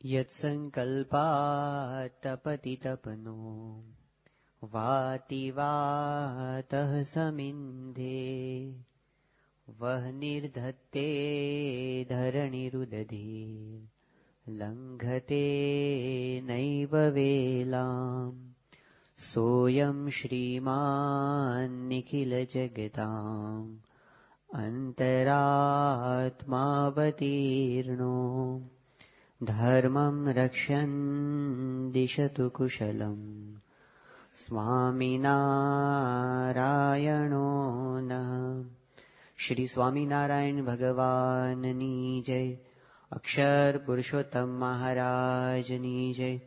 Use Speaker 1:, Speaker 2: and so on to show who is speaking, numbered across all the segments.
Speaker 1: यत्सङ्कल्पात्तपतितपनो वाति वातः समिन्धे वह निर्धत्ते धरणिरुदधे लङ्घते नैव वेलाम् सोऽयं श्रीमान् निखिलजगताम् अन्तरात्मावतीर्णो धर्मं रक्षन् दिशतु कुशलम् स्वामिनारायणो नः। श्री स्वामिनारायण भगवाननी जय। अक्षर पुरुषोत्तम महाराजनी जय।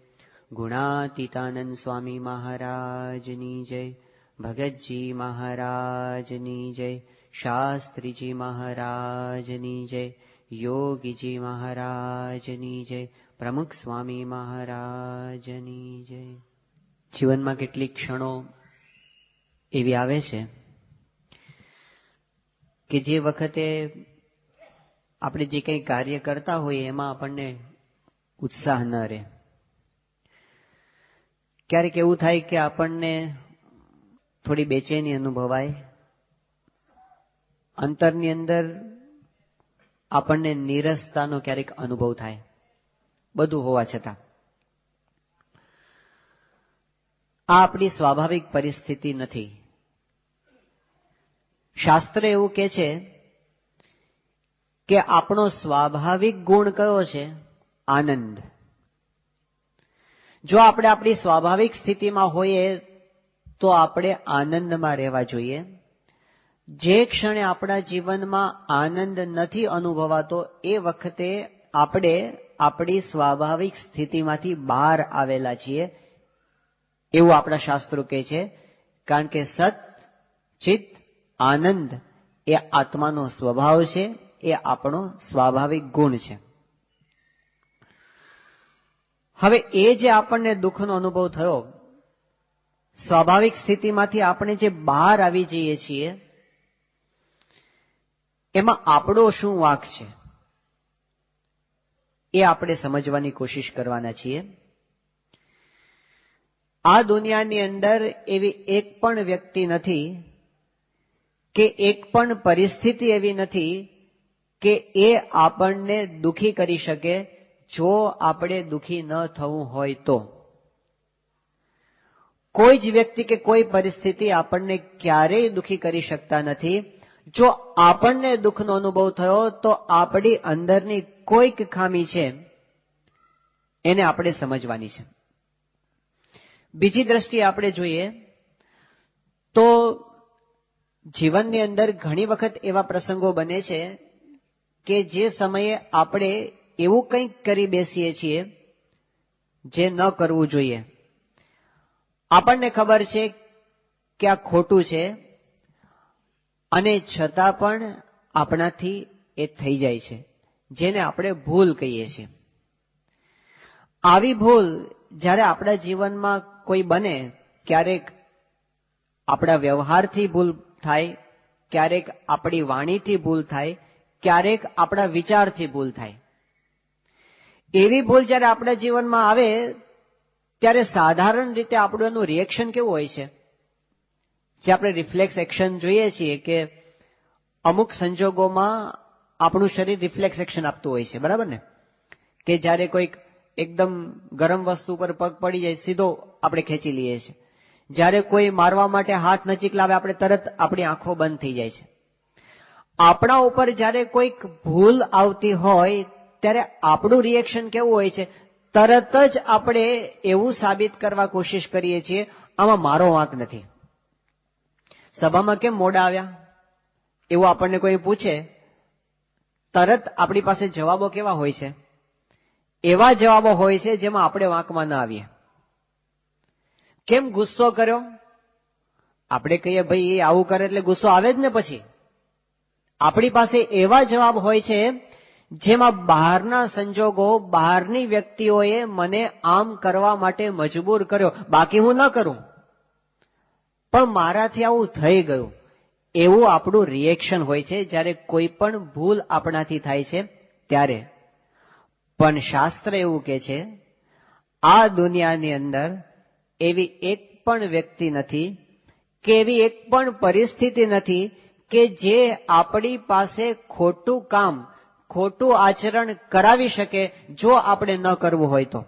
Speaker 1: गुणातीतानंद स्वामी महाराजनी जय। भगतजी महाराजनी जय। शास्त्रीजी महाराजनी जय। योगीजी महाराजनी जय। प्रमुख स्वामी महाराजनी जय। જીવનમાં કેટલીક ક્ષણો એવી આવે છે કે જે વખતે આપણે જે કંઈ કાર્ય કરતા હોઈએ એમાં આપણને ઉત્સાહ ન રહે. ક્યારેક એવું થાય કે આપણને થોડી બેચેની અનુભવાય, અંતરની અંદર આપણને નીરસતાનો ક્યારેક અનુભવ થાય, બધું હોવા છતાં. આ આપણી સ્વાભાવિક પરિસ્થિતિ નથી. શાસ્ત્ર એવું કહે છે કે આપણો સ્વાભાવિક ગુણ કયો છે? આનંદ. જો આપણે આપણી સ્વાભાવિક સ્થિતિમાં હોઈએ તો આપણે આનંદમાં રહેવા જોઈએ. જે ક્ષણે આપણા જીવનમાં આનંદ નથી અનુભવાતો એ વખતે આપણે આપણી સ્વાભાવિક સ્થિતિમાંથી બહાર આવેલા છીએ એવું આપણા શાસ્ત્રો કહે છે. કારણ કે સત ચિત્ત આનંદ એ આત્માનો સ્વભાવ છે, એ આપણો સ્વાભાવિક ગુણ છે. હવે એ જે આપણને દુઃખનો અનુભવ થયો, સ્વાભાવિક સ્થિતિમાંથી આપણે જે બહાર આવી જઈએ છીએ એમાં આપણો શું વાંક છે એ આપણે સમજવાની કોશિશ કરવાના છીએ. આ દુનિયાની અંદર એવી એક પણ વ્યક્તિ નથી કે એક પણ પરિસ્થિતિ એવી નથી કે એ આપણને દુઃખી કરી શકે જો આપણે દુઃખી ન થવું હોય તો. કોઈ જ વ્યક્તિ કે કોઈ પરિસ્થિતિ આપણને ક્યારેય દુઃખી કરી શકતા નથી. જો આપણને દુઃખનો અનુભવ થયો તો આપણી અંદરની કોઈક ખામી છે એને આપણે સમજવાની છે. બીજી દ્રષ્ટિએ આપણે જોઈએ તો જીવનની અંદર ઘણી વખત એવા પ્રસંગો બને છે કે જે સમયે આપણે એવું કંઈક કરી બેસીએ છીએ જે ન કરવું જોઈએ. આપણને ખબર છે કે આ ખોટું છે અને છતાં પણ આપણાથી એ થઈ જાય છે, જેને આપણે ભૂલ કહીએ છીએ. આવી ભૂલ જ્યારે આપણા જીવનમાં કોઈ બને, ક્યારેક આપણા વ્યવહારથી ભૂલ થાય, ક્યારેક આપણી વાણીથી ભૂલ થાય, ક્યારેક આપણા વિચારથી ભૂલ થાય. એવી ભૂલ જ્યારે આપણા જીવનમાં આવે ત્યારે સાધારણ રીતે આપણું એનું રિએક્શન કેવું હોય છે? જે આપણે રિફ્લેક્સ એક્શન જોઈએ છીએ કે અમુક સંજોગોમાં આપણું શરીર રિફ્લેક્સ એક્શન આપતું હોય છે, બરાબર ને? કે જ્યારે કોઈક એકદમ ગરમ વસ્તુ પર પગ પડી જાય સીધો આપણે ખેંચી લઈએ છીએ. જ્યારે કોઈ મારવા માટે હાથ નજીક લાવે આપણે તરત આપણી આંખો બંધ થઈ જાય છે. આપણા ઉપર જ્યારે કોઈક ભૂલ આવતી હોય ત્યારે આપણું રિએક્શન કેવું હોય છે? તરત જ આપણે એવું સાબિત કરવા કોશિશ કરીએ છીએ આમાં મારો વાંક નથી. સભામાં કેમ મોડા આવ્યા એવું આપણને કોઈ પૂછે, તરત આપણી પાસે જવાબો કેવા હોય છે? એવા જવાબો હોય છે જેમાં આપણે વાંકમાં ના આવીએ. કેમ ગુસ્સો કર્યો? આપણે કહીએ ભાઈ એ આવું કરે એટલે ગુસ્સો આવે જ ને. પછી આપણી પાસે એવા જવાબ હોય છે જેમાં બહારના સંજોગો, બહારની વ્યક્તિઓએ મને આમ કરવા માટે મજબૂર કર્યો, બાકી હું ન કરું, પણ મારાથી આવું થઈ ગયું. એવું આપણું રિએક્શન હોય છે જ્યારે કોઈ પણ ભૂલ આપણાથી થાય છે ત્યારે. પણ શાસ્ત્ર એવું કહે છે, આ દુનિયાની અંદર એવી એક પણ વ્યક્તિ નથી કે એવી એક પણ પરિસ્થિતિ નથી કે જે આપણી પાસે ખોટું કામ, ખોટું આચરણ કરાવી શકે જો આપણે ન કરવું હોય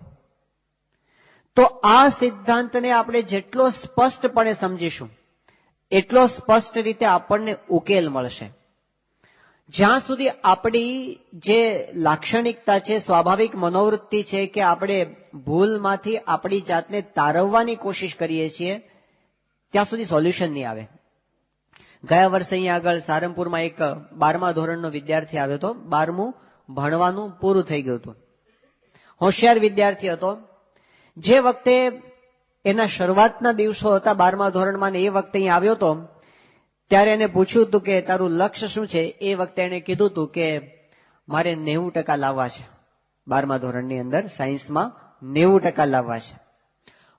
Speaker 1: તો આ સિદ્ધાંતને આપણે જેટલો સ્પષ્ટપણે સમજીશું એટલો સ્પષ્ટ રીતે આપણને ઉકેલ મળશે. જ્યાં સુધી આપણી જે લાક્ષણિકતા છે, સ્વાભાવિક મનોવૃત્તિ છે કે આપણે ભૂલમાંથી આપણી જાતને તારવવાની કોશિશ કરીએ છીએ, ત્યાં સુધી સોલ્યુશન નહીં આવે. ગયા વર્ષે અહીંયા આગળ સારંગપુરમાં એક 12મા ધોરણનો વિદ્યાર્થી આવ્યો હતો. 12મું ભણવાનું પૂરું થઈ ગયું હતું. હોશિયાર વિદ્યાર્થી હતો. જે વખતે એના શરૂઆતના દિવસો હતા 12મા ધોરણમાં, ને એ વખતે અહીં આવ્યો હતો, ત્યારે એને પૂછ્યું હતું કે તારું લક્ષ્ય શું છે. એ વખતે એને કીધું હતું કે મારે 90% લાવવા છે. 12મા ધોરણની અંદર સાયન્સમાં 90% લાવવા છે.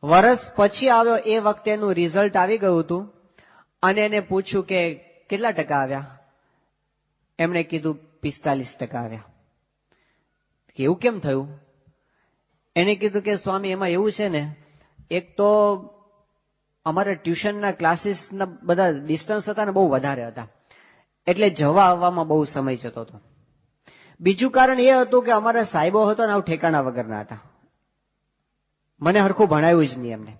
Speaker 1: વર્ષ પછી આવ્યો, એ વખતે એનું રિઝલ્ટ આવી ગયું હતું અને એને પૂછ્યું કે કેટલા ટકા આવ્યા. એમણે કીધું 45% આવ્યા. એવું કેમ થયું? એને કીધું કે સ્વામી, એમાં એવું છે ને, એક તો અમારા ટ્યુશનના ક્લાસીસના બધા ડિસ્ટન્સ હતા ને બહુ વધારે હતા, એટલે જવા આવવામાં બહુ સમય જતો હતો. બીજું કારણ એ હતું કે અમારા સાહેબો હતો ને આવું ઠેકાણા વગરના હતા, મને હરખું ભણાવ્યું જ નહીં એમને.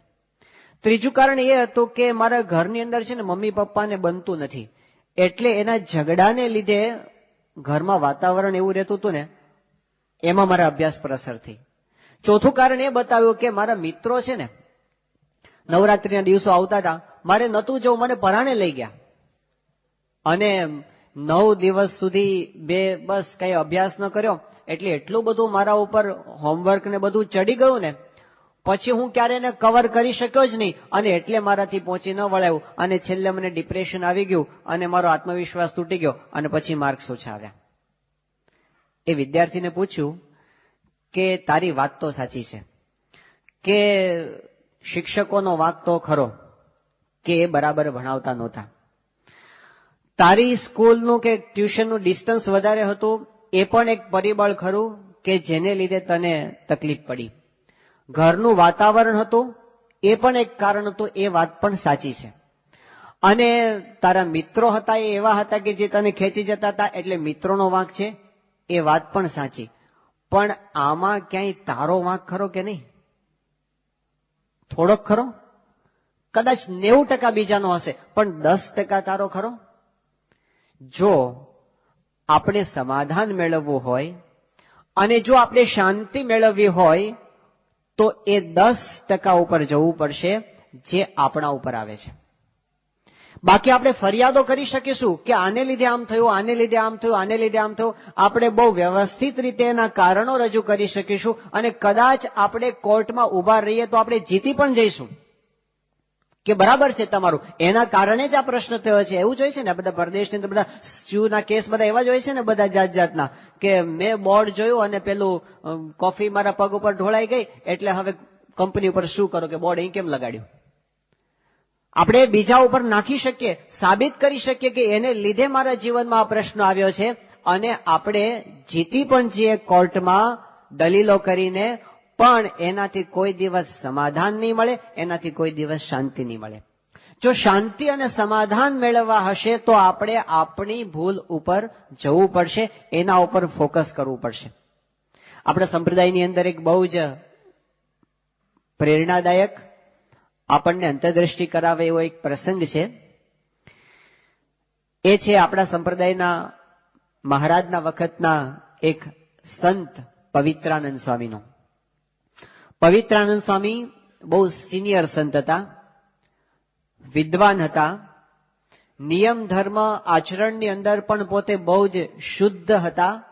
Speaker 1: ત્રીજું કારણ એ હતું કે મારા ઘરની અંદર છે ને મમ્મી પપ્પાને બનતું નથી, એટલે એના ઝઘડાને લીધે ઘરમાં વાતાવરણ એવું રહેતું હતું ને, એમાં મારા અભ્યાસ પર અસર થઈ. ચોથું કારણ એ બતાવ્યું કે મારા મિત્રો છે ને, નવરાત્રીના દિવસો આવતા હતા, મારે નહોતું જવું, મને પરાણે લઈ ગયા અને 9 દિવસ સુધી બસ કઈ અભ્યાસ ન કર્યો, એટલે એટલું બધું મારા ઉપર હોમવર્ક ને બધું ચડી ગયું ને, પછી હું ક્યારે એને કવર કરી શક્યો જ નહીં અને એટલે મારાથી પહોંચી ન વળાયું અને છેલ્લે મને ડિપ્રેશન આવી ગયું અને મારો આત્મવિશ્વાસ તૂટી ગયો અને પછી માર્ક્સ ઓછા આવ્યા. એ વિદ્યાર્થીને પૂછ્યું કે તારી વાત તો સાચી છે કે શિક્ષકોનો વાંક તો ખરો કે એ બરાબર ભણાવતા નહોતા, તારી સ્કૂલનું કે ટ્યુશનનું ડિસ્ટન્સ વધારે હતું એ પણ એક પરિબળ ખરું કે જેને લીધે તને તકલીફ પડી, ઘરનું વાતાવરણ હતું એ પણ એક કારણ હતું, એ વાત પણ સાચી છે, અને તારા મિત્રો હતા એ એવા હતા કે જે તને ખેંચી જતા હતા એટલે મિત્રોનો વાંક છે, એ વાત પણ સાચી. પણ આમાં ક્યાંય તારો વાંક ખરો કે નહીં? થોડોક ખરો, કદાચ 90% બીજાનો હશે, પણ 10% તારો ખરો. જો આપણે સમાધાન મેળવવું હોય અને જો આપણે શાંતિ મેળવવી હોય તો એ 10% ઉપર જવું પડશે જે આપણા ઉપર આવે છે. બાકી આપણે ફરિયાદો કરી શકીશું કે આને લીધે આમ થયું, આને લીધે આમ થયું, આને લીધે આમ થયું. આપણે બહુ વ્યવસ્થિત રીતે એના કારણો રજૂ કરી શકીશું અને કદાચ આપણે કોર્ટમાં ઉભા રહીએ તો આપણે જીતી પણ જઈશું કે બરાબર છે તમારું, એના કારણે જ આ પ્રશ્ન થયો છે. એવું જ હોય છે ને, બધા પરદેશની અંદર બધા સ્યુના કેસ બધા એવા જ હોય છે ને, બધા જાત જાતના, કે મેં બોર્ડ જોયું અને પેલું કોફી મારા પગ ઉપર ઢોળાઈ ગઈ એટલે હવે કંપની ઉપર શું કરો કે બોર્ડ અહીં કેમ લગાડ્યું. આપણે બીજા ઉપર નાખી શકીએ, સાબિત કરી શકીએ કે એને લીધે મારા જીવનમાં આ પ્રશ્ન આવ્યો છે અને આપણે જીતી પણ જઈએ કોર્ટમાં દલીલો કરીને, પણ એનાથી કોઈ દિવસ સમાધાન નહીં મળે, એનાથી કોઈ દિવસ શાંતિ નહીં મળે. જો શાંતિ અને સમાધાન મેળવવા હશે તો આપણે આપણી ભૂલ ઉપર જવું પડશે, એના ઉપર ફોકસ કરવું પડશે. આપણા સંપ્રદાયની અંદર એક બહુ જ પ્રેરણાદાયક, આપણને અંતરદ્રષ્ટિ કરાવે એવો એક પ્રસંગ છે. એ છે આપણા સંપ્રદાયના મહારાજના વખતના એક સંત પવિત્રાનંદ સ્વામીનો. પવિત્રાનંદ સ્વામી બહુ સિનિયર સંત હતા, વિદ્વાન હતા, નિયમ ધર્મ આચરણની અંદર પણ પોતે બહુ જ શુદ્ધ હતા,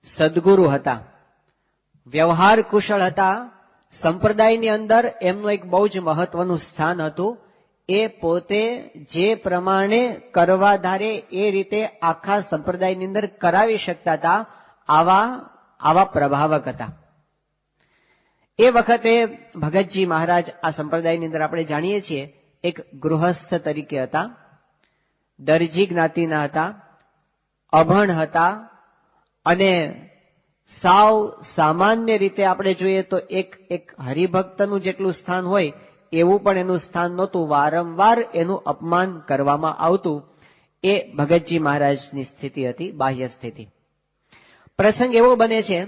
Speaker 1: સદગુરુ હતા, વ્યવહાર કુશળ હતા. સંપ્રદાયની અંદર એમનું એક બહુ જ મહત્વનું સ્થાન હતું. એ પોતે જે પ્રમાણે કરવા ધારે એ રીતે આખા સંપ્રદાયની અંદર કરાવી શકતા હતા, આવા પ્રભાવક હતા. એ વખતે ભગતજી મહારાજ આ સંપ્રદાયની અંદર આપણે જાણીએ છીએ એક ગૃહસ્થ તરીકે હતા, દરજી જ્ઞાતિના હતા, અભણ હતા અને સાવ સામાન્ય રીતે આપણે જોઈએ તો એક હરિભક્તનું જેટલું સ્થાન હોય એવું પણ એનું સ્થાન નહોતું. વારંવાર એનું અપમાન કરવામાં આવતું. એ ભગતજી મહારાજની સ્થિતિ હતી, બાહ્ય સ્થિતિ. પ્રસંગ એવો બને છે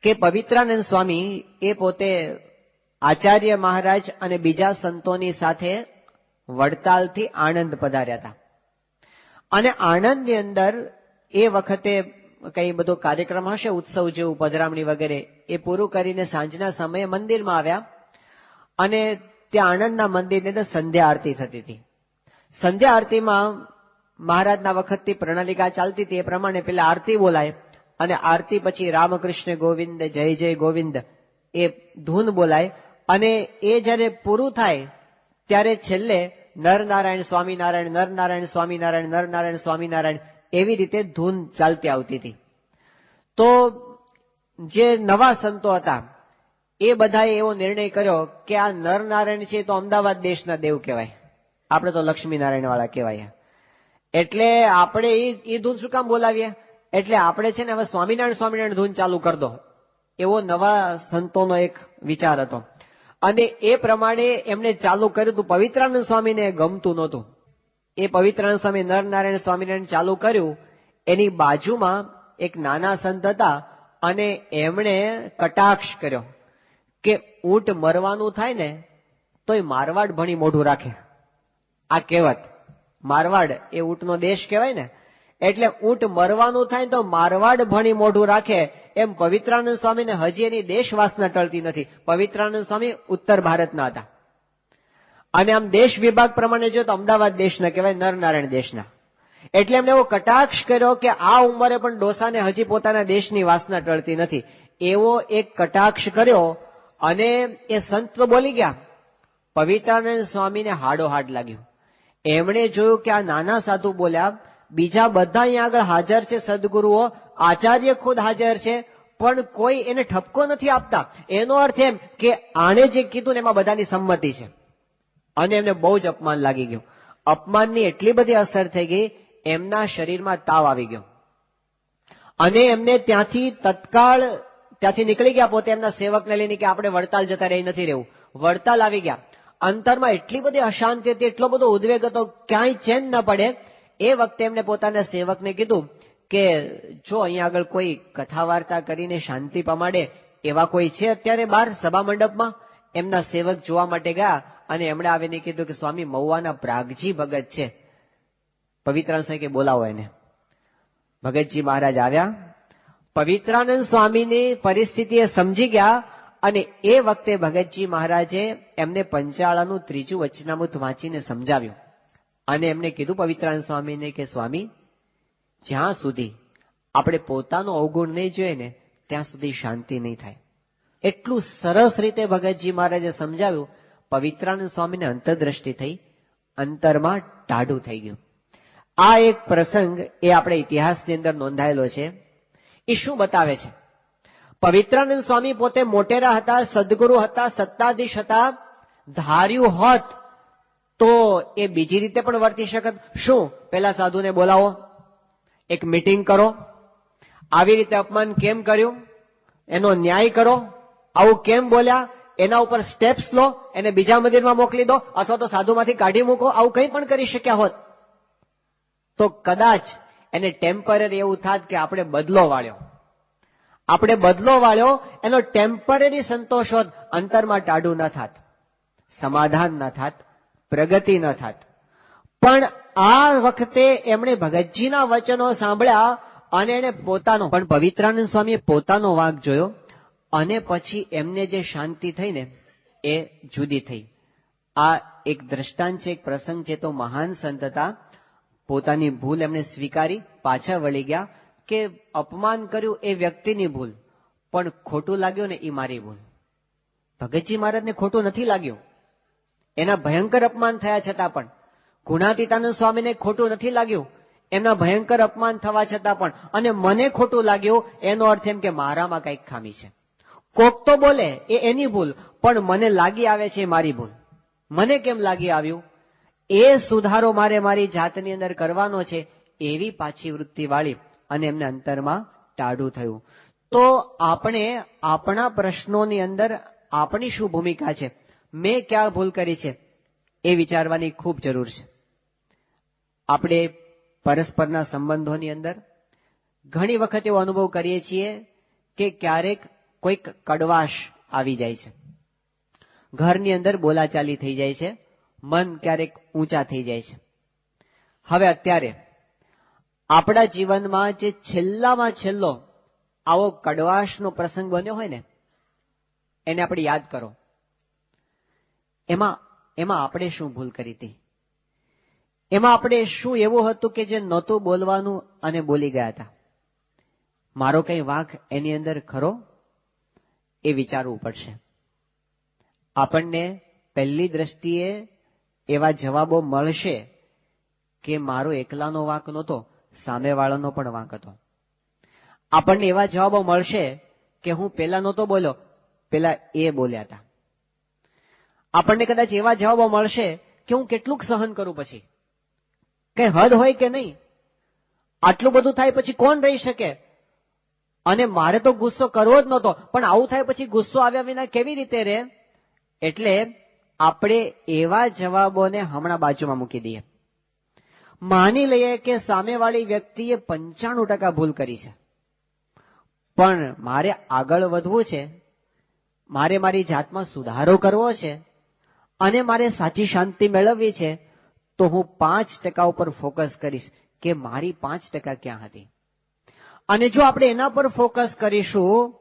Speaker 1: કે પવિત્રાનંદ સ્વામી એ પોતે આચાર્ય મહારાજ અને બીજા સંતોની સાથે વડતાલથી આણંદ પધાર્યા હતા. અને આણંદની અંદર એ વખતે કઈ બધો કાર્યક્રમ હશે, ઉત્સવ જેવું, પધરામણી વગેરે, એ પૂરું કરીને સાંજના સમયે મંદિરમાં આવ્યા. અને ત્યાં આણંદના મંદિરની અંદર સંધ્યા આરતી થતી હતી. સંધ્યા આરતીમાં મહારાજના વખતથી પ્રણાલિકા ચાલતી હતી એ પ્રમાણે પેલા આરતી બોલાય અને આરતી પછી રામકૃષ્ણ ગોવિંદ જય જય ગોવિંદ એ ધૂન બોલાય. અને એ જ્યારે પૂરું થાય ત્યારે છેલ્લે નરનારાયણ સ્વામિનારાયણ, નરનારાયણ સ્વામિનારાયણ, નરનારાયણ સ્વામિનારાયણ એવી રીતે ધૂન ચાલતી આવતી હતી. તો જે નવા સંતો હતા એ બધાએ એવો નિર્ણય કર્યો કે આ નરનારાયણ છે તો અમદાવાદ દેશના દેવ કહેવાય, આપણે તો લક્ષ્મીનારાયણ વાળા કહેવાય. એટલે આપણે એ ધૂન શું કામ બોલાવીએ? એટલે આપણે છે ને હવે સ્વામિનારાયણ સ્વામિનારાયણ ધૂન ચાલુ કરી દો, એવો નવા સંતોનો એક વિચાર હતો. અને એ પ્રમાણે એમણે ચાલુ કર્યું હતું. પવિત્રાનંદ સ્વામીને ગમતું નહોતું. એ પવિત્રાનંદ સ્વામી નરનારાયણ સ્વામિનારાયણ ચાલુ કર્યું. એની બાજુમાં એક નાના સંત હતા અને એમણે કટાક્ષ કર્યો કે ઊંટ મરવાનું થાય ને તોય મારવાડ ભણી મોઢું રાખે. આ કહેવત, મારવાડ એ ઊંટનો દેશ કહેવાય ને, એટલે ઊંટ મરવાનું થાય તો મારવાડ ભણી મોઢું રાખે. એમ પવિત્રાનંદ સ્વામીને હજી એની દેશ વાસના ટળતી નથી. પવિત્રાનંદ સ્વામી ઉત્તર ભારતના હતા અને આમ દેશ વિભાગ પ્રમાણે જો તો અમદાવાદ દેશના કહેવાય, નરનારાયણ દેશના. એટલે એમને એવો કટાક્ષ કર્યો કે આ ઉંમરે પણ ડોસાને હજી પોતાના દેશની વાસના ટળતી નથી, એવો એક કટાક્ષ કર્યો. અને એ સંત તો બોલી ગયા. પવિત્રાનંદ સ્વામીને હાડોહાડ લાગ્યું. એમણે જોયું કે આ નાના સાધુ બોલ્યા, બીજા બધા અહીંયા આગળ હાજર છે, સદગુરુઓ, આચાર્ય ખુદ હાજર છે, પણ કોઈ એને ઠપકો નથી આપતા. એનો અર્થ એમ કે આણે જે કીધું ને એમાં બધાની સંમતિ છે. અને એમને બહુ જ અપમાન લાગી ગયું. અપમાનની એટલી બધી અસર થઈ ગઈ, એમના શરીરમાં તાવ આવી ગયો અને એમને ત્યાંથી નીકળી ગયા. પોતે એમના સેવકને લઈને કે આપણે વડતાલ જતા રહી નથી રહેવું. વડતાલ આવી ગયા. અંતરમાં એટલી બધી અશાંતિ હતી, એટલો બધો ઉદ્વેગ હતો, ક્યાંય ચેન ન પડે. એ વખતે એમને પોતાના સેવકને કીધું કે જો અહીંયા આગળ કોઈ કથા વાર્તા કરીને શાંતિ પમાડે એવા કોઈ છે અત્યારે બહાર સભા મંડપમાં? એમના સેવક જોવા માટે ગયા અને એમણે આવીને કીધું કે સ્વામી મહુવાના પ્રાગજી ભગત છે, પવિત્રાનંદ સ્વામી કે બોલાવો એને. ભગતજી મહારાજ આવ્યા. પવિત્રાનંદ સ્વામીની પરિસ્થિતિ એ સમજી ગયા અને એ વખતે ભગતજી મહારાજે એમને પંચાળાનું ત્રીજું વચનામૃત વાંચીને સમજાવ્યું. અને એમને કીધું પવિત્રાનંદ સ્વામીને કે સ્વામી, જ્યાં સુધી આપણે પોતાનો અવગુણ નહીં જોઈએ ને ત્યાં સુધી શાંતિ નહીં થાય. એટલું સરસ રીતે ભગતજી મહારાજે સમજાવ્યું. પવિત્રાનંદ સ્વામીને અંતરદ્રષ્ટિ થઈ, અંતરમાં ટાઢું થઈ ગયું. આ એક પ્રસંગ એ આપણે ઇતિહાસની અંદર નોંધાયેલો છે. એ શું બતાવે છે? પવિત્રાનંદ સ્વામી પોતે મોટેરા હતા, સદગુરુ હતા, સત્તાધીશ હતા. ધાર્યું હોત તો એ બીજી રીતે પણ વર્તી શકત. શું પેલા સાધુને બોલાવો, એક મીટિંગ કરો, આવી રીતે અપમાન કેમ કર્યું એનો ન્યાય કરો, આવું કેમ બોલ્યા એના ઉપર સ્ટેપ્સ લો, એને બીજા મંદિરમાં મોકલી દો અથવા તો સાધુમાંથી કાઢી મૂકો, આવું કંઈ પણ કરી શક્યા હોત તો કદાચ એને ટેમ્પરરી એવું થાત કે આપણે બદલો વાળ્યો, એનો ટેમ્પરરી સંતોષ હોત, અંતરમાં ટાઢું ન થાત, સમાધાન ન થાત, પ્રગતિ ન થાત. પણ આ વખતે એમણે ભગતજીના વચનો સાંભળ્યા અને એને પોતાનો, પણ પવિત્રાનંદ સ્વામીએ પોતાનો વાંક જોયો અને પછી એમને જે શાંતિ થઈ ને એ જુદી થઈ. આ એક દ્રષ્ટાંત છે, એક પ્રસંગ છે. તો મહાન સંત હતા, પોતાની ભૂલ એમણે સ્વીકારી, પાછા વળી ગયા કે અપમાન કર્યું એ વ્યક્તિની ભૂલ, પણ ખોટું લાગ્યું ને એ મારી ભૂલ. ભગતજી મહારાજને ખોટું નથી લાગ્યું, એના ભયંકર અપમાન થયા છતાં પણ. ગુણાતીતાનંદ સ્વામીને ખોટું નથી લાગ્યું, એમના ભયંકર અપમાન થવા છતાં પણ. અને મને ખોટું લાગ્યું એનો અર્થ એમ કે મારામાં કઈક ખામી છે. કોક તો બોલે એ એની ભૂલ, પણ મને લાગી આવે છે એ મારી ભૂલ. મને કેમ લાગી આવ્યું એ સુધારો મારે મારી જાતની અંદર કરવાનો છે, એવી પાછી વૃત્તિ વાળી અને એમને અંતરમાં ટાઢું થયું. તો આપણે આપણા પ્રશ્નોની અંદર આપણી શું ભૂમિકા છે, મેં ક્યાં ભૂલ કરી છે, એ વિચારવાની ખૂબ જરૂર છે. આપણે પરસ્પરના સંબંધોની અંદર ઘણી વખત એવો અનુભવ કરીએ છીએ કે ક્યારેક કોઈક કડવાશ આવી જાય છે, ઘરની અંદર બોલાચાલી થઈ જાય છે, મન ક્યારેક ઊંચા થઈ જાય છે. હવે અત્યારે આપણા જીવનમાં જે છેલ્લામાં છેલ્લો આવો કડવાશનો પ્રસંગ બન્યો હોય ને, એને આપણે યાદ કરો. એમાં આપણે શું ભૂલ કરી હતી, એમાં આપણે શું એવું હતું કે જે નહોતું બોલવાનું અને બોલી ગયા હતા. મારો કઈ વાંક એની અંદર ખરો, એ વિચારવું પડશે. આપણને પહેલી દ્રષ્ટિએ એવા જવાબો મળશે કે મારો એકલાનો વાંક નહોતો, સામેવાળાનો પણ વાંક હતો. આપણને એવા જવાબો મળશે કે હું પેલા નહોતો બોલ્યો, પેલા એ બોલ્યા હતા. આપણને કદાચ એવા જવાબો મળશે કે હું કેટલુંક સહન કરું, પછી કઈ હદ હોય કે નહીં, આટલું બધું થાય પછી કોણ રહી શકે, અને મારે તો ગુસ્સો કરવો જ નહોતો, પણ આવું થાય પછી ગુસ્સો આવ્યા વિના કેવી રીતે રહે. એટલે આપણે એવા જવાબોને હમણાં બાજુમાં મૂકી દઈએ. માની લઈએ કે સામેવાળી વ્યક્તિએ 95% ભૂલ કરી છે, પણ મારે આગળ વધવું છે, મારે મારી જાતમાં સુધારો કરવો છે, અને મારે સાચી શાંતિ મેળવવી છે, તો હું 5% ઉપર ફોકસ કરીશ કે મારી 5% ક્યાં હતી. અને જો આપણે એના પર ફોકસ કરીશું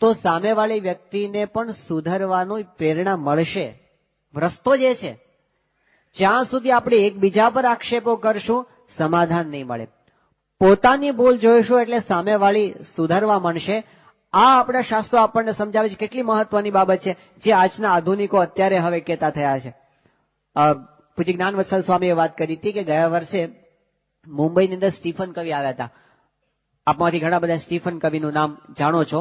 Speaker 1: તો સામેવાળી વ્યક્તિને પણ સુધરવાની પ્રેરણા મળશે. રસ્તો જે છે, જ્યાં સુધી આપણે એકબીજા પર આક્ષેપો કરશું સમાધાન નહીં મળે. પોતાની ભૂલ જોઈશું એટલે સામેવાળી સુધારવા માંડશે. આ આપણા શાસ્ત્રો આપણને સમજાવે છે. કેટલી મહત્વની બાબત છે જે આજના આધુનિકો અત્યારે હવે કહેતા થયા છે. પૂજ્ય જ્ઞાનવત્સલ સ્વામીએ વાત કરી હતી કે ગયા વર્ષે મુંબઈની અંદર સ્ટીફન કવિ આવ્યા હતા. આપમાંથી ઘણા બધા સ્ટીફન કવિનું નામ જાણો છો,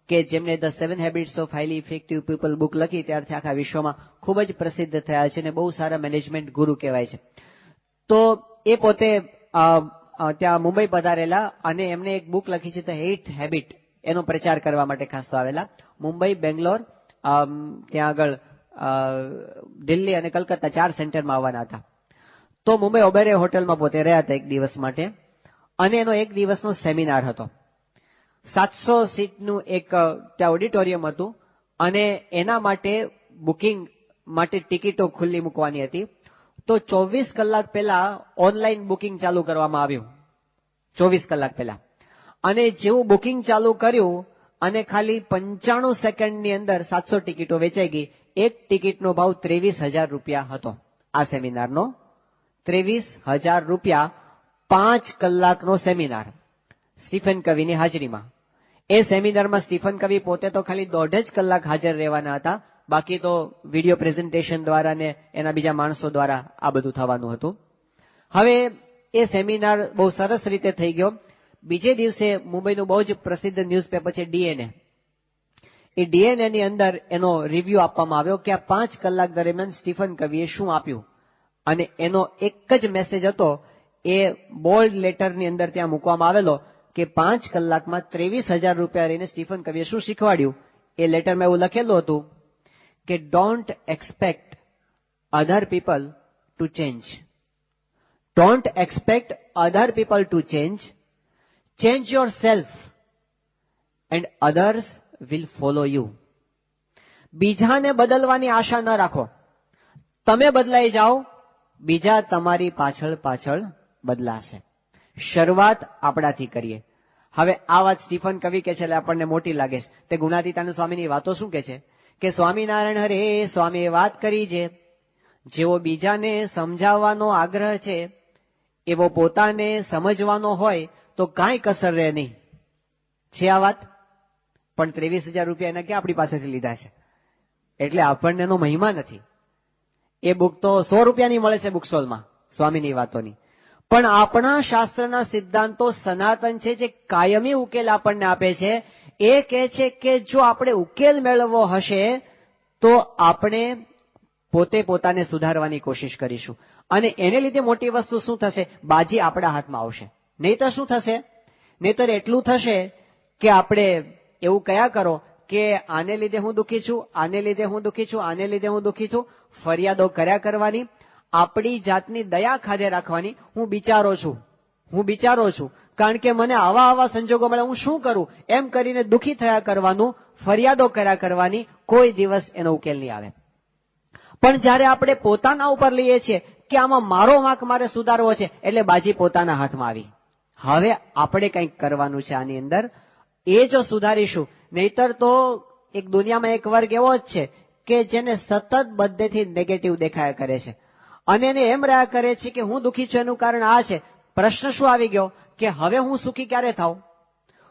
Speaker 1: કે જેમને the 7 habits of highly effective people book લખી ત્યારથી આખા વિશ્વમાં ખૂબ જ પ્રસિદ્ધ થયા છે અને બહુ સારા મેનેજમેન્ટ ગુરુ કહેવાય છે. તો એ પોતે ત્યાં મુંબઈ પધારેલા અને એમને એક બુક લખી છે ધ 8 હેબિટ, એનો પ્રચાર કરવા માટે ખાસ તો આવેલા. મુંબઈ, બેંગ્લોર, ત્યાં આગળ દિલ્હી અને કલકત્તા 4 સેન્ટરમાં આવવાના હતા. તો મુંબઈ ઓબેરે હોટલમાં પોતે રહ્યા હતા એક દિવસ માટે, અને એનો એક દિવસનો સેમિનાર હતો. 700 સીટનું એક ત્યાં ઓડિટોરિયમ હતું અને એના માટે બુકિંગ માટે ટિકિટો ખુલ્લી મૂકવાની હતી. તો 24 કલાક પહેલા ઓનલાઈન બુકિંગ ચાલુ કરવામાં આવ્યું, 24 કલાક પહેલા. અને જેવું બુકિંગ ચાલુ કર્યું અને ખાલી 95 સેકન્ડની અંદર 700 ટિકિટો વેચાઈ ગઈ. એક ટિકિટનો ભાવ 23,000 રૂપિયા હતો. આ સેમિનારનો 23,000 રૂપિયા, 5 કલાકનો સેમિનાર સ્ટીફન કવિની હાજરીમાં. એ સેમિનારમાં સ્ટીફન કવિ પોતે તો ખાલી 1.5 કલાક હાજર રહેવાના હતા, બાકી તો વિડીયો પ્રેઝન્ટેશન દ્વારા ને એના બીજા માણસો દ્વારા આ બધું થવાનું હતું. હવે એ સેમિનાર બહુ સરસ રીતે થઈ ગયો. બીજે દિવસે મુંબઈનું બહુ જ પ્રસિદ્ધ ન્યૂઝપેપર છે ડીએનએ, એ ડીએનએ ની અંદર એનો રિવ્યુ આપવામાં આવ્યો કે આ 5 કલાક દરમિયાન સ્ટીફન કવિએ શું આપ્યું. અને એનો એક જ મેસેજ હતો, એ બોલ્ડ લેટરની અંદર ત્યાં મૂકવામાં આવેલો કે 5 કલાકમાં 23,000 રૂપિયા રહીને સ્ટીફન કવિએ શું શીખવાડ્યું. એ લેટરમાં એવું લખેલું હતું કે don't expect other people to change, don't expect other people to change, change your self and others will follow you. બીજાને બદલવાની આશા ન રાખો, તમે બદલાઈ જાઓ, બીજા તમારી પાછળ પાછળ બદલાશે. શરૂઆત આપણાથી કરીએ. હવે આ વાત સ્ટીફન કવિ કે છે એટલે આપણને મોટી લાગે છે. તે ગુણાતીતાનંદ સ્વામીની વાતો શું કે છે કે સ્વામિનારાયણ હરે સ્વામીએ વાત કરી છે, જેવો બીજાને સમજાવવાનો આગ્રહ છે એવો પોતાને સમજવાનો હોય તો કાંઈ કસર રહે નહીં. છે આ વાત, પણ 23,000 રૂપિયા એના ક્યાં આપણી પાસેથી લીધા છે, એટલે આપણને એનો મહિમા નથી. એ બુક તો 100 રૂપિયાની મળે છે બુક સ્ટોલમાં સ્વામીની વાતોની. પણ આપણા શાસ્ત્રના સિદ્ધાંતો સનાતન છે, જે કાયમી ઉકેલ આપણને આપે છે. એ કહે છે કે જો આપણે ઉકેલ મેળવવો હશે તો આપણે પોતે પોતાને સુધારવાની કોશિશ કરીશું. અને એને લીધે મોટી વસ્તુ શું થશે, બાજી આપણા હાથમાં આવશે. નહીં તો શું થશે, નહીતર એટલું થશે કે આપણે એવું કયા કરો કે આને લીધે હું દુઃખી છું, આને લીધે હું દુઃખી છું, આને લીધે હું દુઃખી છું, ફરિયાદો કર્યા કરવાની, આપણી જાતની દયા ખાધે રાખવાની. હું બિચારો છું કારણ કે મને આવા સંજોગો મળે, હું શું કરું, એમ કરીને દુઃખી થયા કરવાનું, ફરિયાદો કર્યા કરવાની. કોઈ દિવસ એનો ઉકેલ નહીં આવે. પણ જ્યારે આપણે પોતાના ઉપર લઈએ છીએ કે આમાં મારો વાંક મારે સુધારવો છે, એટલે બાજી પોતાના હાથમાં આવી. હવે આપણે કંઈક કરવાનું છે આની અંદર, એ જો સુધારીશું. નહીતર તો એક દુનિયામાં એક વર્ગ એવો જ છે કે જેને સતત બધેથી નેગેટિવ દેખાયા કરે છે અને એને એમ રહ્યા કરે છે કે હું દુઃખી છું એનું કારણ આ છે. પ્રશ્ન શું આવી ગયો કે હવે હું સુખી ક્યારે થાઉં?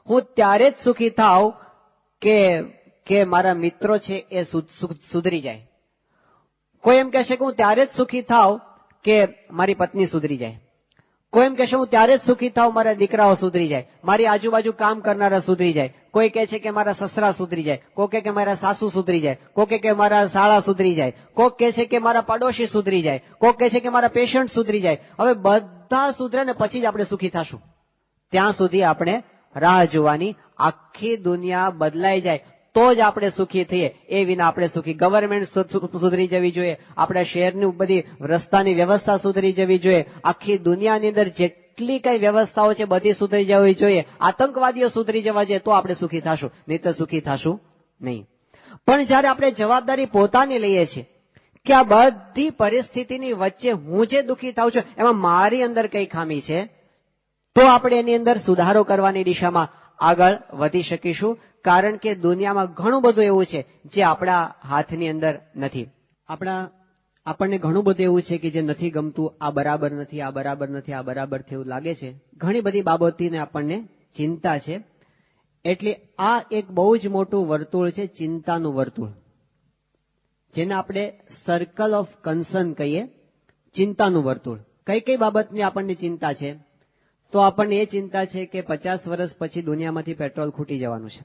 Speaker 1: હું ત્યારે જ સુખી થાઉં કે મારા મિત્રો છે એ સુધરી જાય. કોઈ એમ કહેશે કે હું ત્યારે જ સુખી થાવ કે મારી પત્ની સુધરી જાય. કોઈ એમ કહેશે હું ત્યારે જ સુખી થાવ મારા દીકરાઓ સુધરી જાય, મારી આજુબાજુ કામ કરનારા સુધરી જાય. કોઈ કહે છે કે મારા સસરા સુધરી જાય, કોઈ કહે કે મારા સાસુ સુધરી જાય, કોઈ કહે કે મારા શાળા સુધરી જાય, કોઈ કહે છે કે મારા પાડોશી સુધરી જાય, કોઈ કહે છે કે મારા પેશન્ટ સુધરી જાય. હવે બધા સુધરે ને પછી જ આપણે સુખી થશું. ત્યાં સુધી આપણે રાહ જોવાની. આખી દુનિયા બદલાઈ જાય તો જ આપણે સુખી થઈએ, એ વિના આપણે સુખી. ગવર્મેન્ટ સુધરી જવી જોઈએ, આપણા શહેરની બધી રસ્તાની વ્યવસ્થા સુધરી જવી જોઈએ, આખી દુનિયાની અંદર જેટલી કઈ વ્યવસ્થાઓ છે બધી સુધરી જવી જોઈએ, આતંકવાદીઓ સુધરી જવા જોઈએ તો આપણે સુખી થશું, નહીં તો સુખી થશું નહીં. પણ જ્યારે આપણે જવાબદારી પોતાની લઈએ છીએ કે આ બધી પરિસ્થિતિની વચ્ચે હું જે દુઃખી થાઉં છું એમાં મારી અંદર કઈ ખામી છે, તો આપણે એની અંદર સુધારો કરવાની દિશામાં આગળ વધી શકીશું. કારણ કે દુનિયામાં ઘણું બધું એવું છે જે આપણા હાથની અંદર નથી. આપણને ઘણું બધું એવું છે કે જે નથી ગમતું, આ બરાબર નથી, આ બરાબર નથી, આ બરાબર છે એવું લાગે છે. ઘણી બધી બાબતોની આપણને ચિંતા છે. એટલે આ એક બહુ જ મોટું વર્તુળ છે, ચિંતાનું વર્તુળ, જેને આપણે સર્કલ ઓફ કન્સર્ન કહીએ. ચિંતાનું વર્તુળ. કઈ કઈ બાબતની આપણને ચિંતા છે? તો આપણને એ ચિંતા છે કે 50 વર્ષ પછી દુનિયામાંથી પેટ્રોલ ખૂટી જવાનું છે.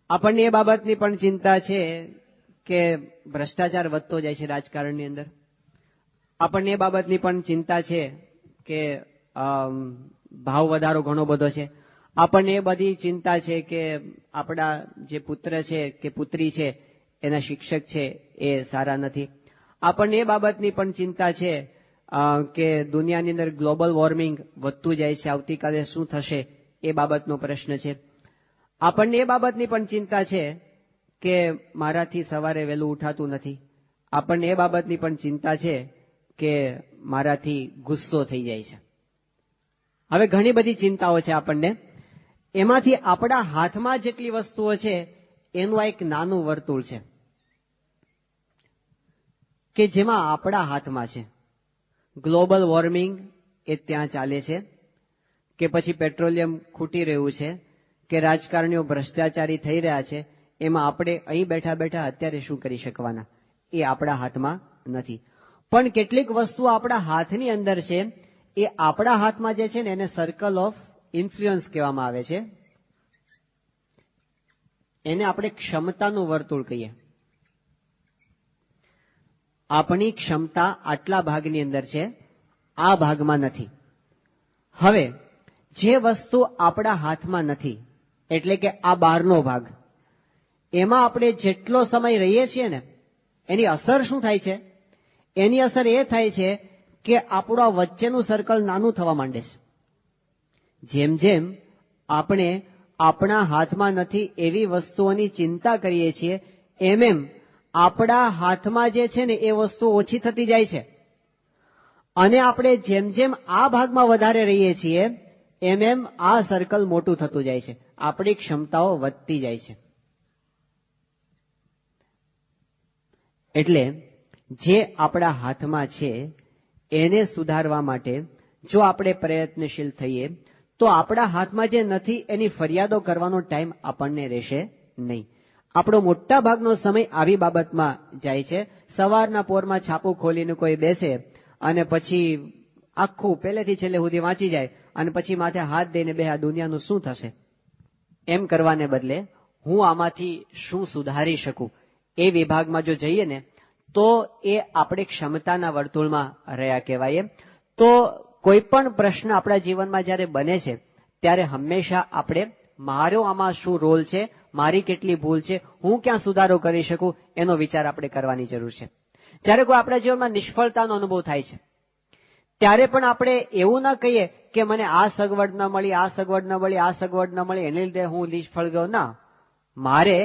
Speaker 1: આપણને એ બાબતની પણ ચિંતા છે કે ભ્રષ્ટાચાર વધતો જાય છે રાજકારણની અંદર. આપણને એ બાબતની પણ ચિંતા છે કે ભાવ વધારો ઘણો બધો છે. આપણને એ બધી ચિંતા છે કે આપણા જે પુત્ર છે કે પુત્રી છે એના શિક્ષક છે એ સારા નથી. આપણને એ બાબતની પણ ચિંતા છે કે દુનિયાની અંદર ગ્લોબલ વોર્મિંગ વધતું જાય છે, આવતીકાલે શું થશે એ બાબતનો પ્રશ્ન છે. આપણને એ બાબતની પણ ચિંતા છે કે મારાથી સવારે વહેલું ઉઠાતું નથી. આપણને એ બાબતની પણ ચિંતા છે કે મારાથી ગુસ્સો થઈ જાય છે. હવે ઘણી બધી ચિંતાઓ છે આપણને. એમાંથી આપણા હાથમાં જેટલી વસ્તુઓ છે એનું આ એક નાનું વર્તુળ છે કે જેમાં આપણા હાથમાં છે. ગ્લોબલ વોર્મિંગ એ ત્યાં ચાલે છે કે પછી પેટ્રોલિયમ ખૂટી રહ્યું છે કે રાજકારણીઓ ભ્રષ્ટાચારી થઈ રહ્યા છે, એમાં આપણે અહીં બેઠા બેઠા અત્યારે શું કરી શકવાના એ આપણા હાથમાં નથી. પણ કેટલીક વસ્તુઓ આપણા હાથની અંદર છે. એ આપણા હાથમાં જે છે ને એને સર્કલ ઓફ ઇન્ફ્લુઅન્સ કહેવામાં આવે છે. એને આપણે ક્ષમતાનું વર્તુળ કહીએ. આપણી ક્ષમતા આટલા ભાગની અંદર છે, આ ભાગમાં નથી. હવે જે વસ્તુ આપણા હાથમાં નથી, એટલે કે આ બહારનો ભાગ, એમાં આપણે જેટલો સમય રહીએ છીએ ને એની અસર શું થાય છે? એની અસર એ થાય છે કે આપણું આ વચ્ચેનું સર્કલ નાનું થવા માંડે છે. જેમ જેમ આપણે આપણા હાથમાં નથી એવી વસ્તુઓની ચિંતા કરીએ છીએ એમ એમ આપણા હાથમાં જે છે ને એ વસ્તુ ઓછી થતી જાય છે. અને આપણે જેમ જેમ આ ભાગમાં વધારે રહીએ છીએ એમ એમ આ સર્કલ મોટું થતું જાય છે, આપણી ક્ષમતાઓ વધતી જાય છે. એટલે જે આપણા હાથમાં છે એને સુધારવા માટે જો આપણે પ્રયત્નશીલ થઈએ તો આપણા હાથમાં જે નથી એની ફરિયાદો કરવાનો ટાઈમ આપણને રહેશે નહીં. આપણો મોટા ભાગનો સમય આવી બાબતમાં જાય છે. સવારના પોરમાં છાપું ખોલીને કોઈ બેસે અને પછી આખું પહેલેથી છેલ્લે સુધી વાંચી જાય અને પછી માથે હાથ દઈને બે આ દુનિયાનું શું થશે એમ કરવાને બદલે હું આમાંથી શું સુધારી શકું એ વિભાગમાં જો જઈએ ને તો એ આપણે ક્ષમતાના વર્તુળમાં રહ્યા કહેવાય. તો કોઈ પણ પ્રશ્ન આપણા જીવનમાં જ્યારે બને છે ત્યારે હંમેશા આપણે મારો આમાં શું રોલ છે, મારી કેટલી ભૂલ છે, હું ક્યાં સુધારો કરી શકું, એનો વિચાર આપણે કરવાની જરૂર છે. જ્યારે કોઈ આપણા જીવનમાં નિષ્ફળતાનો અનુભવ થાય છે ત્યારે પણ આપણે એવું ના કહીએ કે મને આ સગવડ ન મળી, આ સગવડ ન મળી, આ સગવડ ન મળી, એને લીધે હું નિષ્ફળ ગયો. ના, મારે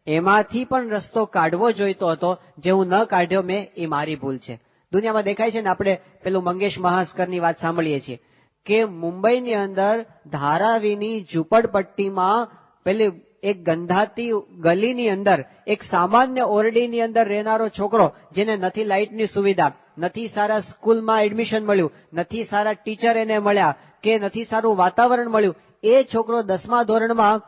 Speaker 1: એમાંથી પણ રસ્તો કાઢવો જોઈતો હતો, જે હું ન કાઢ્યો મેં, એ મારી ભૂલ છે. દુનિયામાં દેખાય છે ને, આપણે પેલું મંગેશ મહાસ્કરની વાત સાંભળીએ છીએ કે મુંબઈની અંદર ધારાવીની ઝૂંપડપટ્ટીમાં પેલી એક ગંધાતી ગલીની અંદર એક સામાન્ય ઓરડીની અંદર રહેનારો છોકરો, જેને નથી લાઇટની સુવિધા, નથી સારા સ્કૂલમાં એડમિશન મળ્યું, નથી સારા ટીચર એને મળ્યા, કે નથી સારું વાતાવરણ મળ્યું, એ છોકરો 10મા ધોરણમાં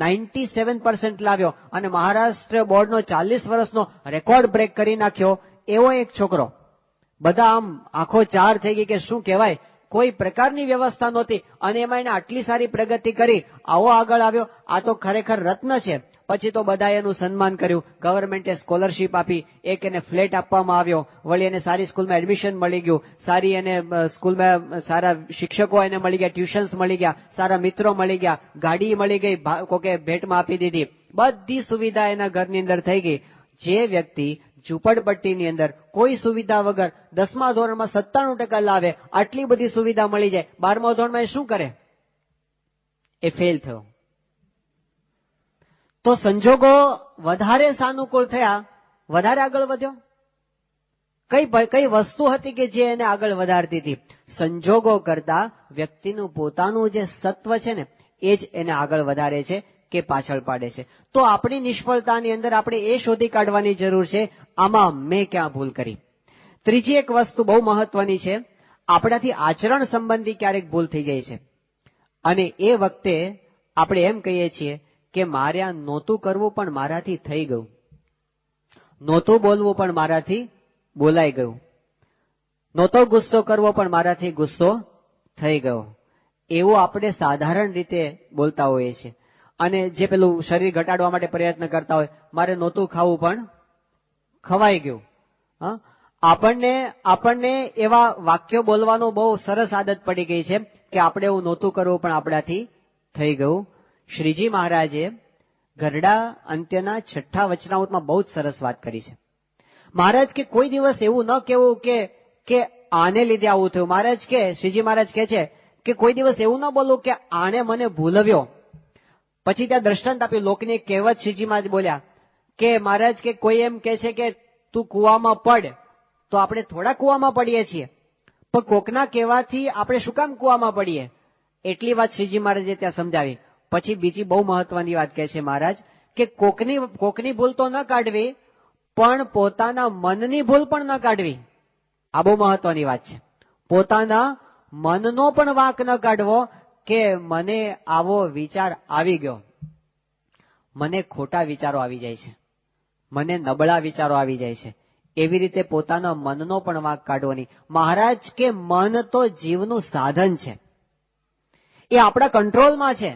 Speaker 1: 97% લાવ્યો અને મહારાષ્ટ્ર બોર્ડનો 40 વર્ષનો રેકોર્ડ બ્રેક કરી નાખ્યો. એવો એક છોકરો. બધા આમ આંખો ચાર થઈ ગઈ કે શું કહેવાય, કોઈ પ્રકારની વ્યવસ્થા નહોતી અને એમાં એને આટલી સારી પ્રગતિ કરી, આવો આગળ આવ્યો. આ તો ખરેખર રત્ન છે. પછી તો બધાએ એનું સન્માન કર્યું, ગવર્મેન્ટે સ્કોલરશીપ આપી, એક એને ફ્લેટ આપવામાં આવ્યો, વળી એને સારી સ્કૂલમાં એડમિશન મળી ગયું, સારી એને સ્કૂલમાં સારા શિક્ષકો એને મળી ગયા, ટ્યુશન્સ મળી ગયા, સારા મિત્રો મળી ગયા, ગાડી મળી ગઈ, કોકે ભેટમાં આપી દીધી, બધી સુવિધા એના ઘરની અંદર થઈ ગઈ. જે વ્યક્તિ ઝૂંપડપટ્ટીની અંદર કોઈ સુવિધા વગર 10મા ધોરણમાં 97% લાવે, આટલી બધી સુવિધા મળી જાય, 12મા ધોરણમાં એ શું કરે? એ ફેલ થયો. તો સંજોગો વધારે સાનુકૂળ થયા, વધારે આગળ વધ્યો. કઈ વસ્તુ હતી કે જે એને આગળ વધારતી હતી? સંજોગો કરતા વ્યક્તિનું પોતાનું જે સત્વ છે ને, એ જ એને આગળ વધારે છે કે પાછળ પાડે છે. તો આપણી નિષ્ફળતાની અંદર આપણે એ શોધી કાઢવાની જરૂર છે, આમાં મેં ક્યાં ભૂલ કરી. ત્રીજી એક વસ્તુ બહુ મહત્વની છે, આપણાથી આચરણ સંબંધી ક્યારેક ભૂલ થઈ જાય છે અને એ વખતે આપણે એમ કહીએ છીએ કે મારે આ નહોતું કરવું પણ મારાથી થઈ ગયું, નહોતું બોલવું પણ મારાથી બોલાઈ ગયું, નહોતો ગુસ્સો કરવો પણ મારાથી ગુસ્સો થઈ ગયો. એવું આપણે સાધારણ રીતે બોલતા હોઈએ છીએ. અને જે પેલું શરીર ઘટાડવા માટે પ્રયત્ન કરતા હોય, મારે નહોતું ખાવું પણ ખવાઈ ગયું. આપણને એવા વાક્યો બોલવાનો બહુ સરસ આદત પડી ગઈ છે કે આપણે એવું નહોતું કરવું પણ આપણાથી થઈ ગયું. શ્રીજી મહારાજે ગરડા અંત્યના 6ઠ્ઠા વચનામૃતમાં બહુ જ સરસ વાત કરી છે. મહારાજ કે કોઈ દિવસ એવું ન કહેવું કે આને લીધે આવું થયું. મહારાજ કે, શ્રીજી મહારાજ કહે છે કે કોઈ દિવસ એવું ન બોલવું કે આણે મને ભૂલવ્યો. પછી ત્યાં દ્રષ્ટાંત આપ્યું, લોકની એક કહેવત શ્રીજી મહારાજ બોલ્યા કે મહારાજ કે કોઈ એમ કહે છે કે તું કૂવામાં પડ, તો આપણે થોડા કૂવામાં પડીએ છીએ, પણ કોકના કહેવાથી આપણે શું કામ કૂવામાં પડીએ? એટલી વાત શ્રીજી મહારાજે ત્યાં સમજાવી. પછી બીજી બહુ મહત્વની વાત કહે છે મહારાજ કે કોકની ભૂલ તો ન કાઢવી, પણ પોતાના મનની ભૂલ પણ ન કાઢવી. આ બહુ મહત્વની વાત છે. પોતાના મનનો પણ વાંક ન કાઢવો કે મને આવો વિચાર આવી ગયો, મને ખોટા વિચારો આવી જાય છે, મને નબળા વિચારો આવી જાય છે. એવી રીતે પોતાના મનનો પણ વાંક કાઢવો નહીં. મહારાજ કે મન તો જીવનું સાધન છે, એ આપણા કંટ્રોલમાં છે.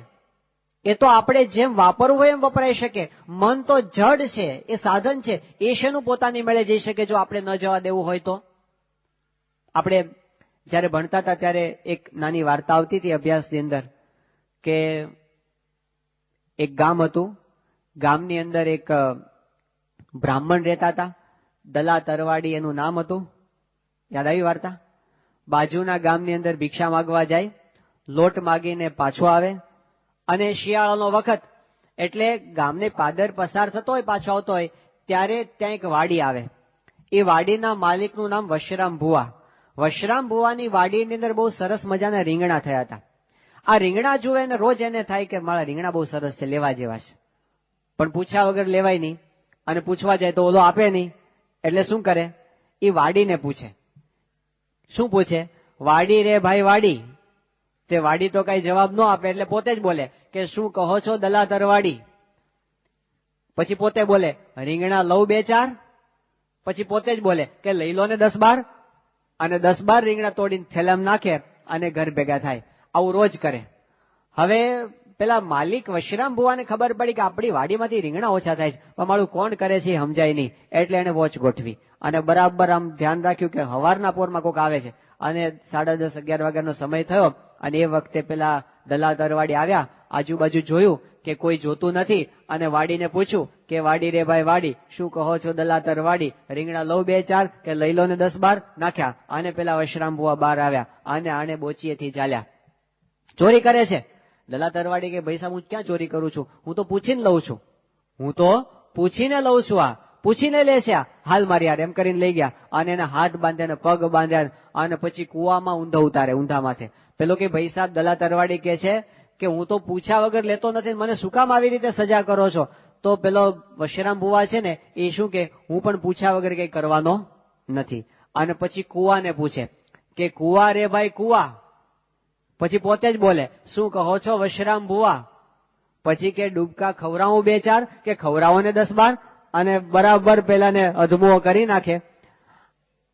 Speaker 1: એ તો આપણે જેમ વાપરવું હોય એમ વપરાઈ શકે. મન તો જડ છે, એ સાધન છે, એ શેનું પોતાની મેળે જઈ શકે જો આપણે ન જવા દેવું હોય તો? આપણે જ્યારે ભણતા હતા ત્યારે એક નાની વાર્તા આવતી હતી અભ્યાસની અંદર કે એક ગામ હતું, ગામની અંદર એક બ્રાહ્મણ રહેતા હતા, દલા તરવાડી એનું નામ હતું. યાદ આવી વાર્તા? બાજુના ગામની અંદર ભિક્ષા માંગવા જાય, લોટ માગીને પાછો આવે અને શિયાળાનો વખત એટલે ગામને પાદર પસાર થતો હોય, પાછો આવતો હોય, ત્યારે ત્યાં એક વાડી આવે. એ વાડીના માલિકનું નામ વશરામ ભુવા. વશરામ ભુવાની વાડીની અંદર બહુ સરસ મજાના રીંગણા થયા હતા. આ રીંગણા જુએ ને રોજ એને થાય કે મારા રીંગણા બહુ સરસ છે, લેવા જેવા છે, પણ પૂછ્યા વગર લેવાય નહીં. અને પૂછવા જાય તો ઓલો આપે નહીં. એટલે શું કરે? એ વાડીને પૂછે. શું પૂછે? વાડી રે ભાઈ વાડી. તે વાડી તો કઈ જવાબ ન આપે એટલે પોતે જ બોલે કે શું કહો છો દલા તરવાડી? પછી પોતે બોલે રીંગણા લઉં 2-4. પછી પોતે જ બોલે કે લઈ લો ને 10-12. અને 10-12 રીંગણા તોડીને થેલામાં નાખે અને ઘર ભેગા થાય. આવું રોજ કરે. હવે પેલા માલિક વશરામ ભુવાને ખબર પડી કે આપણી વાડીમાંથી રીંગણા ઓછા થાય છે, પણ મારું કોણ કરે છે સમજાય નહીં. એટલે એને વોચ ગોઠવી અને બરાબર આમ ધ્યાન રાખ્યું કે હવારના પોરમાં કોક આવે છે અને 10:30-11 વાગ્યાનો સમય થયો અને એ વખતે પેલા દલાલ તરવાડી આવ્યા, આજુબાજુ જોયું કે કોઈ જોતું નથી અને વાડીને પૂછ્યું કે વાડી રે ભાઈ વાડી, શું કહો છો દલાલ તરવાડી? રીંગણા લઉં 2-4 કે લઈ લો ને 10-12? નાખ્યા. અને પેલા વશરામ બુઆ બહાર આવ્યા અને આને બોચીએથી ચાલ્યા. ચોરી કરે છે. દલાલ તરવાડી કે ભાઈ સાહેબ હું ક્યાં ચોરી કરું છું, હું તો પૂછીને લઉં છું, હું તો પૂછીને લઉં છું, આ પૂછીને લે છે, આ હાલ મારી યાર, એમ કરીને લઈ ગયા અને એને હાથ બાંધ્યા, પગ બાંધ્યા અને પછી કુવામાં ઊંધો ઉતારે, ઊંધા માથે. પેલો કે ભાઈ સાહેબ દલાલ તરવાડી કે છે કે હું તો પૂછ્યા વગર લેતો નથી, મને શું કામ આવી રીતે સજા કરો છો? તો પેલો વશરામ બુવા છે ને એ શું કે હું પણ પૂછ્યા વગર કઈ કરવાનો નથી. અને પછી કુવાને પૂછે કે કુવા રે ભાઈ કુવા, પછી પોતે જ બોલે શું કહો છો વશરામ બુવા? પછી કે ડૂબકા ખવરાવું 2-4 કે ખવરાવો ને 10-12? અને બરાબર પેલાને અધમુઓ કરી નાખે.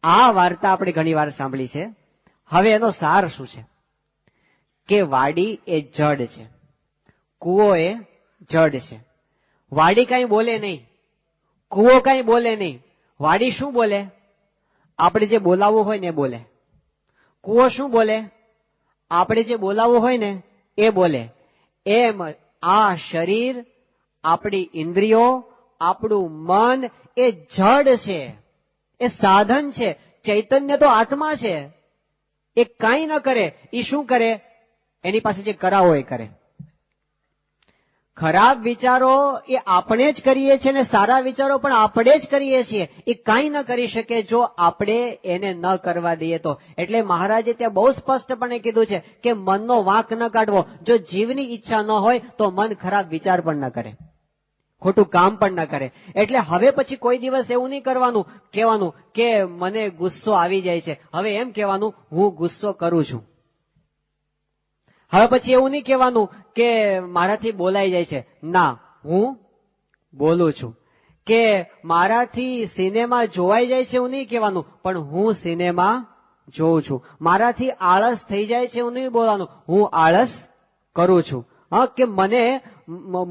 Speaker 1: આ વાર્તા આપણે ઘણી વાર સાંભળી છે. હવે એનો સાર શું છે કે વાડી એ જડ છે, કુવો એ જડ છે. વાડી કઈ બોલે નહીં, કુવો કઈ બોલે નહીં. વાડી શું બોલે? આપણે જે બોલાવવું હોય ને એ બોલે. કુવો શું બોલે? આપણે જે બોલાવવું હોય ને એ બોલે. એમ આ શરીર, આપણી ઇન્દ્રિયો, આપણું મન એ જડ છે, એ સાધન છે. ચૈતન્ય તો આત્મા છે, એ કાંઈ ન કરે. એ શું કરે? એની પાસે જે કરાવો એ કરે. ખરાબ વિચારો એ આપણે જ કરીએ છીએ ને સારા વિચારો પણ આપણે જ કરીએ છીએ. એ કાંઈ ન કરી શકે જો આપણે એને ન કરવા દઈએ તો. એટલે મહારાજે ત્યાં બહુ સ્પષ્ટપણે કીધું છે કે મનનો વાંક ન કાઢવો. જો જીવની ઈચ્છા ન હોય તો મન ખરાબ વિચાર પણ ન કરે, ખોટું કામ પણ ન કરે. એટલે હવે પછી કોઈ દિવસ એવું નહીં કરવાનું, કહેવાનું કે મને ગુસ્સો આવી જાય છે. હવે એમ કહેવાનું હું ગુસ્સો કરું છું. હવે પછી એવું નહીં કહેવાનું કે મારાથી બોલાઈ જાય છે. ના, હું બોલું છું. કે મારાથી સિનેમા જોવાઈ જાય છે એવું નહીં કહેવાનું, પણ હું સિનેમા જોઉં છું. મારાથી આળસ થઈ જાય છે એવું નહીં બોલવાનું, હું આળસ કરું છું. હા, કે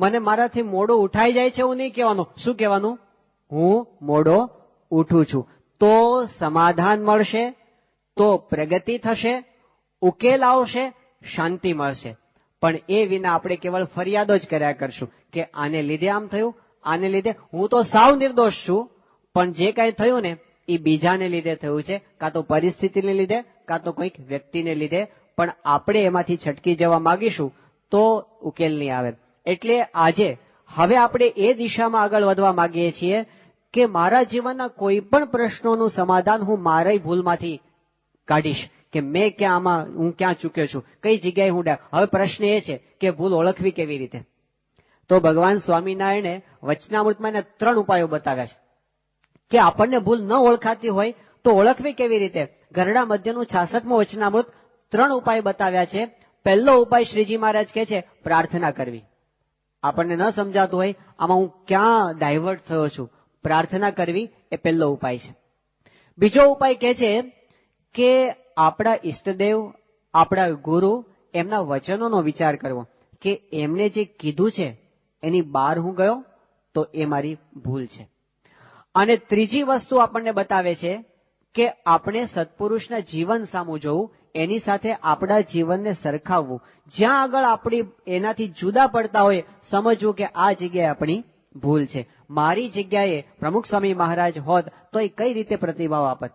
Speaker 1: મને મારાથી મોડો ઉઠાઈ જાય છે એવું નહીં કહેવાનું. શું કહેવાનું? હું મોડો ઉઠું છું. તો સમાધાન મળશે, તો પ્રગતિ થશે, ઉકેલ આવશે, શાંતિ મળશે. પણ એ વિના આપણે કેવળ ફરિયાદો જ કર્યા કરશું કે આને લીધે આમ થયું, આને લીધે. હું તો સાવ નિર્દોષ છું, પણ જે કાંઈ થયું ને એ બીજાને લીધે થયું છે, કાં તો પરિસ્થિતિને લીધે, કાં તો કોઈક વ્યક્તિને લીધે. પણ આપણે એમાંથી છટકી જવા માંગીશું તો ઉકેલ નહીં આવે. એટલે આજે હવે આપણે એ દિશામાં આગળ વધવા માંગીએ છીએ કે મારા જીવનના કોઈ પણ પ્રશ્નોનું સમાધાન હું મારી ભૂલમાંથી કાઢીશ. કે મેં ક્યાં આમાં હું ક્યાં ચૂક્યો છું, કઈ જગ્યાએ હું હવે પ્રશ્ન એ છે કે ભૂલ ઓળખવી કેવી રીતે? તો ભગવાન સ્વામિનારાયણે વચનામૃતમાં એના 3 ઉપાયો બતાવ્યા છે કે આપણને ભૂલ ન ઓળખાતી હોય તો ઓળખવી કેવી રીતે. ગરડા મધ્યનું 66મું વચનામૃત 3 ઉપાય બતાવ્યા છે. પહેલો ઉપાય શ્રીજી મહારાજ કહે છે પ્રાર્થના કરવી. આપણને ન સમજાતું હોય આમાં હું ક્યાં ડાયવર્ટ થયો છું, પ્રાર્થના કરવી એ પહેલો ઉપાય છે. બીજો ઉપાય કહે છે કે આપણા ઈષ્ટદેવ, આપણા ગુરુ, એમના વચનોનો વિચાર કરવો કે એમને જે કીધું છે એની બહાર હું ગયો તો એ મારી ભૂલ છે. અને ત્રીજી વસ્તુ આપણને બતાવે છે કે આપણે સત્પુરુષના જીવન સામું જોવું, એની સાથે આપણા જીવનને સરખાવવું. જ્યાં આગળ આપણી એનાથી જુદા પડતા હોય સમજવું કે આ જગ્યાએ આપણી ભૂલ છે. મારી જગ્યાએ પ્રમુખ સ્વામી મહારાજ હોત તો એ કઈ રીતે પ્રતિભાવ આપત?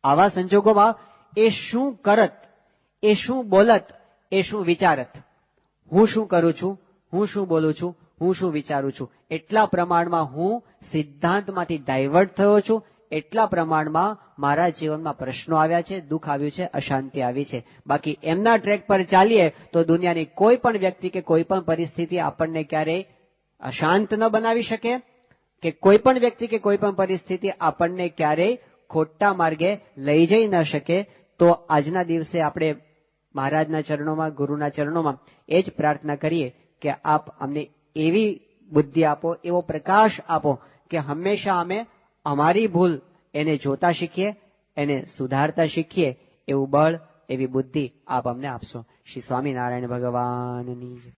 Speaker 1: આવા સંજોગોમાં એ શું કરત, એ શું બોલત, એ શું વિચારત? હું શું કરું છું, હું શું બોલું છું, હું શું વિચારું છું? એટલા પ્રમાણમાં હું સિદ્ધાંતમાંથી ડાયવર્ટ થયો છું, એટલા પ્રમાણમાં મારા જીવનમાં પ્રશ્નો આવ્યા છે, દુઃખ આવ્યું છે, અશાંતિ આવી છે. બાકી એમના ટ્રેક પર ચાલીએ તો દુનિયાની કોઈ પણ વ્યક્તિ કે કોઈ પણ પરિસ્થિતિ આપણને ક્યારેય અશાંત ન બનાવી શકે, કે કોઈ પણ વ્યક્તિ કે કોઈ પણ પરિસ્થિતિ આપણને ક્યારેય ખોટા માર્ગે લઈ જઈ ન શકે. તો આજના દિવસે આપણે મહારાજના ચરણોમાં, ગુરુના ચરણોમાં એ જ પ્રાર્થના કરીએ કે આપ અમને એવી બુદ્ધિ આપો, એવો પ્રકાશ આપો કે હંમેશા અમે અમારી ભૂલ એને જોતા શીખીએ, એને સુધારતા શીખીએ. એવું બળ, એવી બુદ્ધિ આપ અમને આપશો. શ્રી સ્વામિનારાયણ ભગવાનની